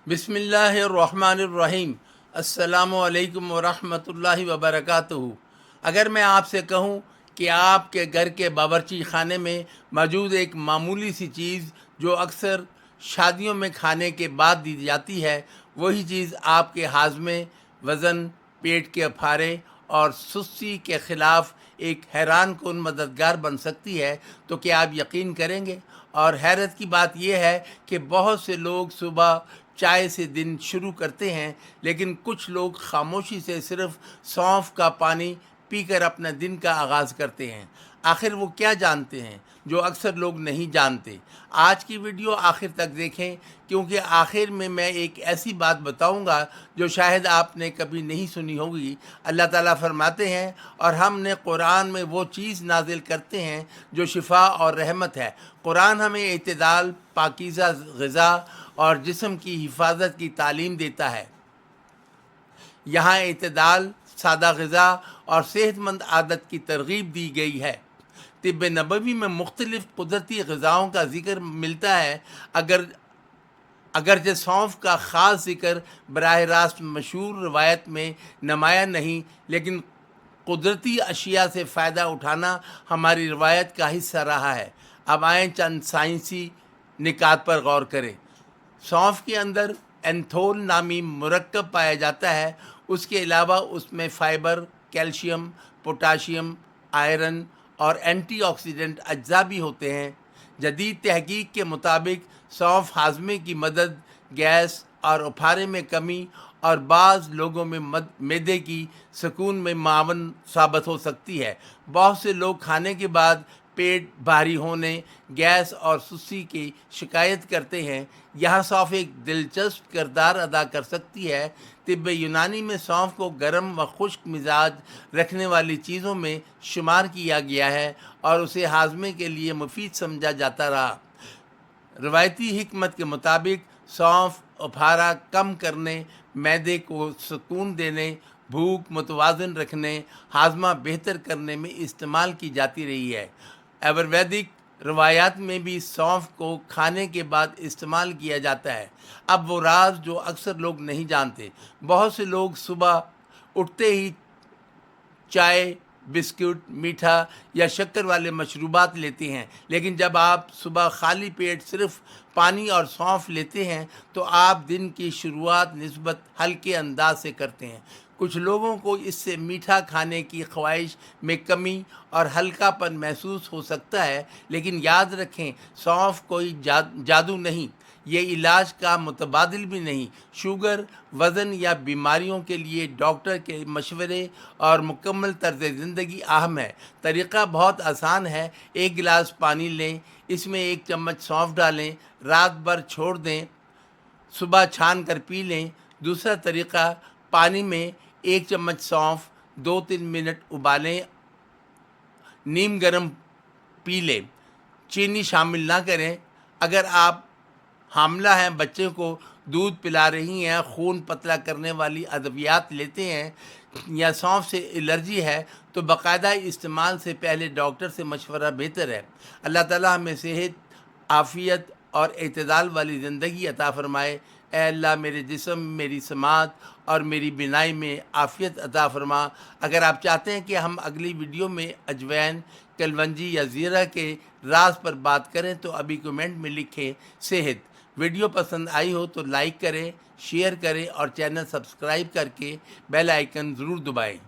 बिस्मिल्लाहिर्रहमानिर्रहीम। अस्सलामु अलैकुम वरहमतुल्लाहि वबरकातुहू। अगर मैं आपसे कहूँ कि आपके घर के बावर्ची खाने में मौजूद एक मामूली सी चीज़ जो अक्सर शादियों में खाने के बाद दी जाती है, वही चीज़ आपके हाजमे, वज़न, पेट के अफारे और सुस्ती के ख़िलाफ़ एक हैरान कुन मददगार बन सकती है, तो क्या आप यकीन करेंगे? और हैरत की बात यह है कि बहुत से लोग सुबह चाय से दिन शुरू करते हैं, लेकिन कुछ लोग खामोशी से सिर्फ सौंफ का पानी पी कर अपना दिन का आगाज़ करते हैं। आखिर वो क्या जानते हैं जो अक्सर लोग नहीं जानते? आज की वीडियो आखिर तक देखें, क्योंकि आखिर में मैं एक ऐसी बात बताऊंगा जो शायद आपने कभी नहीं सुनी होगी। अल्लाह ताला फरमाते हैं, और हमने कुरान में वो चीज़ नाजिल करते हैं जो शिफा और रहमत है। कुरान हमें इत्तेदाल, पाकीज़ा ग़िज़ा और जिस्म की हिफाजत की तालीम देता है। यहाँ इत्तेदाल, सादा ग़िज़ा और सेहतमंद आदत की तरगीब दी गई है। तिब्ब नबवी में मुख्तलिफ़ कुदरती ग़िज़ाओं का ज़िक्र मिलता है। अगरचे सौंफ का ख़ास ज़िक्र बराह रास्त मशहूर रवायत में नमाया नहीं, लेकिन कुदरती अशिया से फ़ायदा उठाना हमारी रवायत का हिस्सा रहा है। अब आएँ चंद साइंसी निकात पर गौर करें। सौंफ के अंदर एंथोल नामी मुरक्कब पाया जाता है। उसके अलावा उसमें फ़ाइबर, कैल्शियम, पोटाशियम, आयरन और एंटीऑक्सीडेंट अज्जा भी होते हैं। जदीद तहकीक के मुताबिक सौंफ हाजमे की मदद, गैस और उफारे में कमी और बाज़ लोगों में मैदे की सुकून में मावन साबित हो सकती है। बहुत से लोग खाने के बाद पेट भारी होने, गैस और सुस्ती की शिकायत करते हैं। यहाँ सौंफ एक दिलचस्प किरदार अदा कर सकती है। तिब्ब यूनानी में सौंफ को गर्म व खुश्क मिजाज रखने वाली चीज़ों में शुमार किया गया है और उसे हाजमे के लिए मुफीद समझा जाता रहा। रवायती हिकमत के मुताबिक सौंफ उफारा कम करने, मैदे को सुकून देने, भूख मुतवाज़न रखने, हाजमा बेहतर करने में इस्तेमाल की जाती रही है। आयुर्वेदिक रवायात में भी सौंफ को खाने के बाद इस्तेमाल किया जाता है। अब वो राज जो अक्सर लोग नहीं जानते। बहुत से लोग सुबह उठते ही चाय, बिस्कुट, मीठा या शक्कर वाले मशरूबात लेते हैं, लेकिन जब आप सुबह खाली पेट सिर्फ पानी और सौंफ लेते हैं तो आप दिन की शुरुआत निस्बत हल्के अंदाज से करते हैं। कुछ लोगों को इससे मीठा खाने की ख्वाहिश में कमी और हल्कापन महसूस हो सकता है, लेकिन याद रखें, सौंफ कोई जादू नहीं, ये इलाज का मुतबादिल भी नहीं। शुगर, वज़न या बीमारियों के लिए डॉक्टर के मशवरे और मुकम्मल तर्ज ज़िंदगी अहम है। तरीक़ा बहुत आसान है। एक गिलास पानी लें, इसमें 1 चम्मच सौंफ डालें, रात भर छोड़ दें, सुबह छान कर पी लें। दूसरा तरीक़ा, पानी में 1 चम्मच सौंफ 2-3 मिनट उबालें, नीम गर्म पी लें, चीनी शामिल ना करें। अगर आप हामला हैं, बच्चे को दूध पिला रही हैं, खून पतला करने वाली अद्वियात लेते हैं या सौंफ से एलर्जी है, तो बाकायदा इस्तेमाल से पहले डॉक्टर से मशवरा बेहतर है। अल्लाह ताला हमें सेहत, आफ़ियत और इत्तेदाल वाली ज़िंदगी अता फ़रमाए। ऐ अल्लाह, मेरे जिस्म, मेरी समात और मेरी बिनाई में आफ़ियत अता फ़रमा। अगर आप चाहते हैं कि हम अगली वीडियो में अजवैन, कलवंजी या ज़ीरा के राज पर बात करें, तो अभी कमेंट में लिखें सेहत। वीडियो पसंद आई हो तो लाइक करें, शेयर करें और चैनल सब्सक्राइब करके बेल आइकन ज़रूर दबाएं।